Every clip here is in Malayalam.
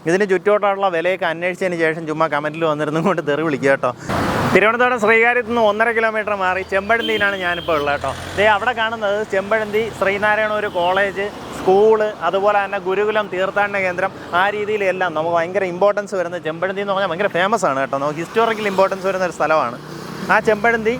ഇതിന് ചുറ്റോട്ടുള്ള വിലയൊക്കെ അന്വേഷിച്ചതിന് ശേഷം ചുമ്മാ കമൻറ്റിൽ വന്നിരുന്നും കൊണ്ട് തെറി വിളിക്കുക കേട്ടോ. തിരുവനന്തപുരം ശ്രീകാര്യത്തു നിന്ന് 1.5 കിലോമീറ്റർ മാറി ചെമ്പഴന്തിയിലാണ് ഞാനിപ്പോൾ ഉള്ളത് കേട്ടോ. ദേ അവിടെ കാണുന്നത് ചെമ്പഴന്തി ശ്രീനാരായണ കോളേജ്, സ്കൂള്, അതുപോലെ തന്നെ ഗുരുകുലം, തീർത്ഥാടന കേന്ദ്രം, ആ രീതിയിലെല്ലാം നമുക്ക് ഭയങ്കര ഇമ്പോർട്ടൻസ് വരുന്നത് ചെമ്പഴന്തി എന്ന് പറഞ്ഞാൽ ഭയങ്കര ഫേമസ് ആണ് കേട്ടോ. നമുക്ക് ഹിസ്റ്റോറിക്കൽ ഇമ്പോർട്ടൻസ് വരുന്ന ഒരു സ്ഥലമാണ് ആ ചെമ്പഴന്തി.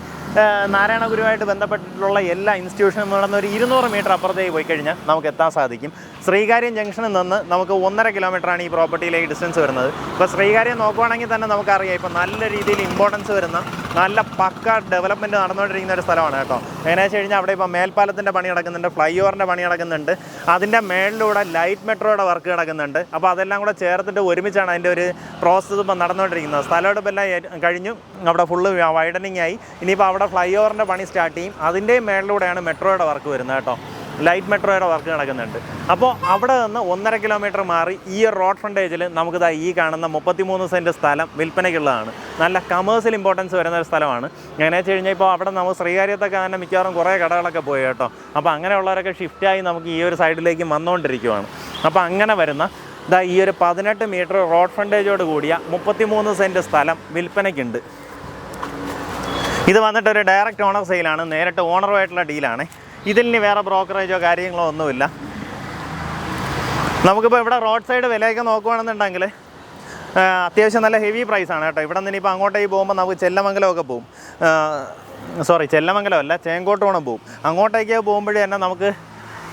നാരായണ ഗുരുവായിട്ട് ബന്ധപ്പെട്ടിട്ടുള്ള എല്ലാ ഇൻസ്റ്റിറ്റ്യൂഷനും നടന്ന ഒരു 200 മീറ്റർ അപ്പുറത്തേക്ക് പോയി കഴിഞ്ഞാൽ നമുക്ക് എത്താൻ സാധിക്കും. ശ്രീകാര്യം ജംഗ്ഷനിൽ നിന്ന് നമുക്ക് 1.5 കിലോമീറ്ററാണ് ഈ പ്രോപ്പർട്ടിയിലേക്ക് ഡിസ്റ്റൻസ് വരുന്നത്. ഇപ്പോൾ ശ്രീകാര്യം നോക്കുവാണെങ്കിൽ തന്നെ നമുക്കറിയാം ഇപ്പോൾ നല്ല രീതിയിൽ ഇമ്പോർട്ടൻസ് വരുന്ന നല്ല പക്ക ഡെവലപ്മെൻറ്റ് നടന്നുകൊണ്ടിരിക്കുന്ന ഒരു സ്ഥലമാണ് കേട്ടോ. എങ്ങനെയാണെന്ന് വെച്ച് കഴിഞ്ഞാൽ അവിടെ ഇപ്പോൾ മേൽപ്പാലത്തിൻ്റെ പണി നടക്കുന്നുണ്ട്, ഫ്ലൈ ഓവറിൻ്റെ പണി നടക്കുന്നുണ്ട്, അതിൻ്റെ മേളിലൂടെ ലൈറ്റ് മെട്രോയുടെ വർക്ക് നടക്കുന്നുണ്ട്. അപ്പോൾ അതെല്ലാം കൂടെ ചേർത്തിട്ട് ഒരുമിച്ചാണ് അതിൻ്റെ ഒരു പ്രോസസ്സ് ഇപ്പോൾ നടന്നുകൊണ്ടിരിക്കുന്നത്. സ്ഥലമെടുപ്പെല്ലാം കഴിഞ്ഞു, അവിടെ ഫുള്ള് വൈഡനിങ് ആയി. ഇനിയിപ്പോൾ അവിടെ ഫ്ലൈ ഓവറിൻ്റെ പണി സ്റ്റാർട്ട് ചെയ്യും. അതിൻ്റെയും മേളിലൂടെയാണ് മെട്രോയുടെ വർക്ക് വരുന്നത് കേട്ടോ. ലൈറ്റ് മെട്രോയുടെ വർക്ക് നടക്കുന്നുണ്ട്. അപ്പോൾ അവിടെ നിന്ന് 1.5 കിലോമീറ്റർ മാറി ഈ ഒരു റോഡ് ഫ്രണ്ടേജിൽ നമുക്കിതാ ഈ കാണുന്ന 33 സെൻറ്റ് സ്ഥലം വിൽപ്പനയ്ക്കുള്ളതാണ്. നല്ല കമേഴ്സ്യൽ ഇമ്പോർട്ടൻസ് വരുന്ന ഒരു സ്ഥലമാണ്. എങ്ങനെയാണെന്ന് വെച്ച് കഴിഞ്ഞാൽ ഇപ്പോൾ അവിടെ നമുക്ക് ശ്രീകാര്യത്തൊക്കെ തന്നെ മിക്കവാറും കുറേ കടകളൊക്കെ പോയി കേട്ടോ. അപ്പോൾ അങ്ങനെയുള്ളവരൊക്കെ ഷിഫ്റ്റായി നമുക്ക് ഈ ഒരു സൈഡിലേക്ക് വന്നുകൊണ്ടിരിക്കുവാണ്. അപ്പോൾ അങ്ങനെ വരുന്ന ഇതാ ഈ ഒരു 18 മീറ്റർ റോഡ് ഫ്രണ്ടേജോട് കൂടിയ 33 സെൻറ്റ് സ്ഥലം വിൽപ്പനയ്ക്കുണ്ട്. ഇത് വന്നിട്ട് ഒരു ഡയറക്റ്റ് ഓണർ സെയിലാണ്, നേരിട്ട് ഓണറുമായിട്ടുള്ള ഡീലാണ്. ഇതിന് വേറെ ബ്രോക്കറേജോ കാര്യങ്ങളോ ഒന്നുമില്ല. നമുക്കിപ്പോൾ ഇവിടെ റോഡ് സൈഡ് വിലയൊക്കെ നോക്കുകയാണെന്നുണ്ടെങ്കിൽ അത്യാവശ്യം നല്ല ഹെവി പ്രൈസാണ് കേട്ടോ. ഇവിടെ നിന്ന് ഇനിയിപ്പോൾ അങ്ങോട്ടേക്ക് പോകുമ്പോൾ നമുക്ക് ചെല്ലമംഗലമൊക്കെ പോകും. ചെല്ലമംഗലമല്ല, ചേങ്കോട്ടോണം പോകും. അങ്ങോട്ടേക്ക് പോകുമ്പോഴേ തന്നെ നമുക്ക്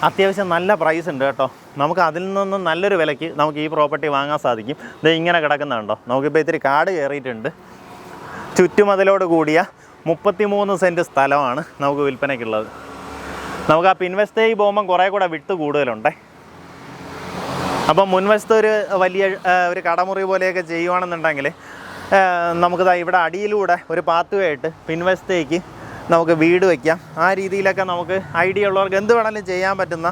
അത്യാവശ്യം നല്ല പ്രൈസ് ഉണ്ട് കേട്ടോ. നമുക്ക് അതിൽ നിന്നും നല്ലൊരു വിലയ്ക്ക് നമുക്ക് ഈ പ്രോപ്പർട്ടി വാങ്ങാൻ സാധിക്കും. ഇത് ഇങ്ങനെ കിടക്കുന്നുണ്ടോ, നമുക്കിപ്പോൾ ഇത്തിരി കാട് കയറിയിട്ടുണ്ട്. ചുറ്റുമതിലോട് കൂടിയ 33 സെൻറ്റ് സ്ഥലമാണ് നമുക്ക് വിൽപ്പനയ്ക്കുള്ളത്. നമുക്ക് ആ പിൻവശത്തേക്ക് പോകുമ്പം കുറേ കൂടെ വിട്ട് കൂടുതലുണ്ടേ. അപ്പം മുൻവശത്ത് ഒരു വലിയ ഒരു കടമുറി പോലെയൊക്കെ ചെയ്യുകയാണെന്നുണ്ടെങ്കിൽ നമുക്കിതാ ഇവിടെ അടിയിലൂടെ ഒരു പാത്വേ ആയിട്ട് പിൻവശത്തേക്ക് നമുക്ക് വീട് വയ്ക്കാം. ആ രീതിയിലൊക്കെ നമുക്ക് ഐഡിയ ഉള്ളവർക്ക് എന്ത് വേണമെങ്കിലും ചെയ്യാൻ പറ്റുന്ന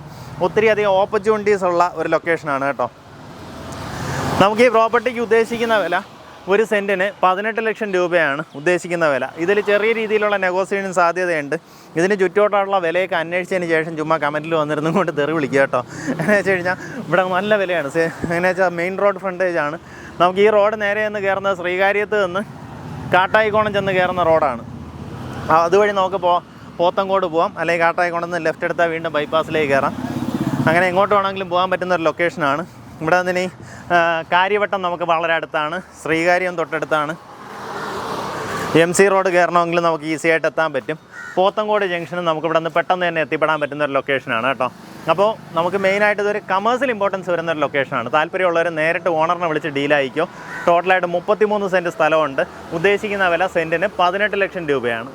ഒത്തിരി അധികം ഓപ്പർച്യൂണിറ്റീസ് ഉള്ള ഒരു ലൊക്കേഷനാണ് കേട്ടോ. നമുക്ക് ഈ പ്രോപ്പർട്ടിക്ക് ഉദ്ദേശിക്കുന്ന വില ഒരു സെൻറ്റിന് 18 ലക്ഷം രൂപയാണ് ഉദ്ദേശിക്കുന്ന വില. ഇതിൽ ചെറിയ രീതിയിലുള്ള നെഗോസിയേഷൻ സാധ്യതയുണ്ട്. ഇതിന് ചുറ്റോട്ടുള്ള വിലയൊക്കെ അന്വേഷിച്ചതിന് ശേഷം ചുമ്മാ കമൻറ്റിൽ വന്നിരുന്നും കൊണ്ട് തെറി വിളിക്കുക കേട്ടോ. എന്നു വെച്ച് കഴിഞ്ഞാൽ ഇവിടെ നല്ല വിലയാണ്. എങ്ങനെയാ വെച്ചാൽ മെയിൻ റോഡ് ഫ്രണ്ടേജാണ്. നമുക്ക് ഈ റോഡ് നേരെ നിന്ന് കയറുന്നത് ശ്രീകാര്യത്ത് നിന്ന് കാട്ടായിക്കോണം ചെന്ന് കയറുന്ന റോഡാണ്. അതുവഴി നമുക്ക് പോത്തങ്കോട് പോകാം, അല്ലെങ്കിൽ കാട്ടായിക്കോണം നിന്ന് ലെഫ്റ്റ് എടുത്താൽ വീണ്ടും ബൈപ്പാസിലേക്ക് കയറാം. അങ്ങനെ എങ്ങോട്ട് വേണമെങ്കിലും പോകാൻ പറ്റുന്ന ഒരു ലൊക്കേഷനാണ്. ഇവിടെ നിന്ന് കാര്യവട്ടം നമുക്ക് വളരെ അടുത്താണ്, ശ്രീകാര്യം തൊട്ടടുത്താണ്. MC റോഡ് കയറണമെങ്കിൽ നമുക്ക് ഈസി ആയിട്ട് എത്താൻ പറ്റും. പോത്തങ്കോട് ജംഗ്ഷനും നമുക്ക് ഇവിടെ നിന്ന് പെട്ടെന്ന് തന്നെ എത്തിപ്പെടാൻ പറ്റുന്ന ഒരു ലൊക്കേഷനാണ് കേട്ടോ. അപ്പോൾ നമുക്ക് മെയിനായിട്ട് ഇതൊരു കമേഴ്സ്യൽ ഇമ്പോർട്ടൻസ് വരുന്ന ഒരു ലൊക്കേഷനാണ്. താല്പര്യമുള്ളവർ നേരിട്ട് ഓണറിനെ വിളിച്ച് ഡീലായിക്കോ. ടോട്ടലായിട്ട് 33 സെൻറ്റ് സ്ഥലമുണ്ട്. ഉദ്ദേശിക്കുന്ന വില സെൻറ്റിന് 18 ലക്ഷം രൂപയാണ്.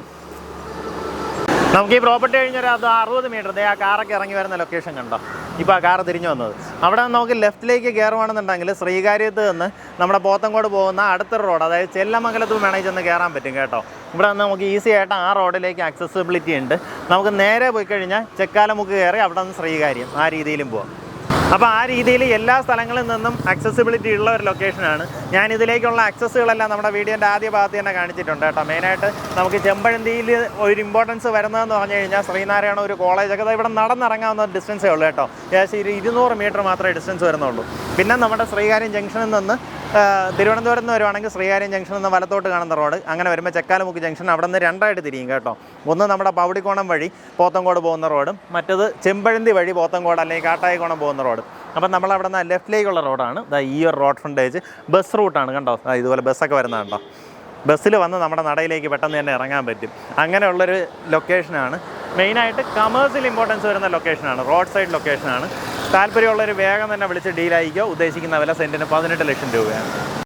നമുക്ക് ഈ പ്രോപ്പർട്ടി കഴിഞ്ഞൊരു 60 മീറ്റർ ആ കാറൊക്കെ ഇറങ്ങി വരുന്ന ലൊക്കേഷൻ കണ്ടോ. ഇപ്പോൾ ആ കാറ് തിരിഞ്ഞു വന്നത് അവിടെ നിന്ന് നമുക്ക് ലെഫ്റ്റിലേക്ക് കയറുവാണെന്നുണ്ടെങ്കിൽ ശ്രീകാര്യത്ത് നിന്ന് നമ്മുടെ പോത്തങ്കോട് പോകുന്ന അടുത്തൊരു റോഡ്, അതായത് ചെല്ലമംഗലത്ത് വേണമെങ്കിൽ ചെന്ന് കയറാൻ പറ്റും കേട്ടോ. ഇവിടെ നിന്ന് നമുക്ക് ഈസി ആയിട്ട് ആ റോഡിലേക്ക് ആക്സസിബിലിറ്റി ഉണ്ട്. നമുക്ക് നേരെ പോയി കഴിഞ്ഞാൽ ചെക്കാലമുക്ക് കയറി അവിടെ നിന്ന് ശ്രീകാര്യം ആ രീതിയിലും പോകാം. അപ്പോൾ ആ രീതിയിൽ എല്ലാ സ്ഥലങ്ങളിൽ നിന്നും ആക്സസിബിലിറ്റി ഉള്ള ഒരു ലൊക്കേഷനാണ്. ഞാൻ ഇതിലേക്കുള്ള ആക്സസ്സുകളെല്ലാം നമ്മുടെ വീഡിയോൻ്റെ ആദ്യ ഭാഗത്ത് തന്നെ കാണിച്ചിട്ടുണ്ട് കേട്ടോ. മെയിനായിട്ട് നമുക്ക് ചെമ്പഴന്തിയിൽ ഒരു ഇമ്പോർട്ടൻസ് വരുന്നതെന്ന് പറഞ്ഞു കഴിഞ്ഞാൽ ശ്രീനാരായണ കോളേജൊക്കെ ഇവിടെ നടന്നിറങ്ങാവുന്ന ഡിസ്റ്റൻസേ ഉള്ളൂ കേട്ടോ. ഏകദേശം 200 മീറ്റർ മാത്രമേ ഡിസ്റ്റൻസ് വരുന്നുള്ളൂ. പിന്നെ നമ്മുടെ ശ്രീകാര്യം ജംഗ്ഷനിൽ നിന്ന് തിരുവനന്തപുരത്ത് നിന്ന് വരുവാണെങ്കിൽ ശ്രീകാര്യം ജംഗ്ഷനിൽ നിന്ന് വലത്തോട്ട് കാണുന്ന റോഡ്, അങ്ങനെ വരുമ്പോൾ ചെക്കാലമുക്ക് ജംഗ്ഷൻ അവിടെ നിന്ന് രണ്ടായിട്ട് തിരിയും കേട്ടോ. ഒന്ന് നമ്മുടെ പൗടിക്കോണം വഴി പോത്തങ്കോട് പോകുന്ന റോഡും മറ്റത് ചെമ്പഴന്തി വഴി പോത്തങ്കോട് അല്ലെങ്കിൽ കാട്ടായിക്കോണം പോകുന്ന റോഡ്. അപ്പം നമ്മളവിടെ നിന്ന് ലെഫ്റ്റിലേക്കുള്ള റോഡാണ് ഈ ഒരു റോഡ് ഫ്രണ്ടേജ്. ബസ് റൂട്ടാണ് കണ്ടോ, ഇതുപോലെ ബസ്സൊക്കെ വരുന്നത് കണ്ടോ. ബസ്സിൽ വന്ന് നമ്മുടെ നടയിലേക്ക് പെട്ടെന്ന് തന്നെ ഇറങ്ങാൻ പറ്റും. അങ്ങനെയുള്ളൊരു ലൊക്കേഷനാണ്. മെയിനായിട്ട് കമേഴ്സ്യൽ ഇമ്പോർട്ടൻസ് വരുന്ന ലൊക്കേഷനാണ്, റോഡ് സൈഡ് ലൊക്കേഷനാണ്. താല്പര്യമുള്ളൊരു വേഗം തന്നെ വിളിച്ച് ഡീലായിക്കോ. ഉദ്ദേശിക്കുന്ന വില സെൻറ്റിന് 18 ലക്ഷം രൂപയാണ്.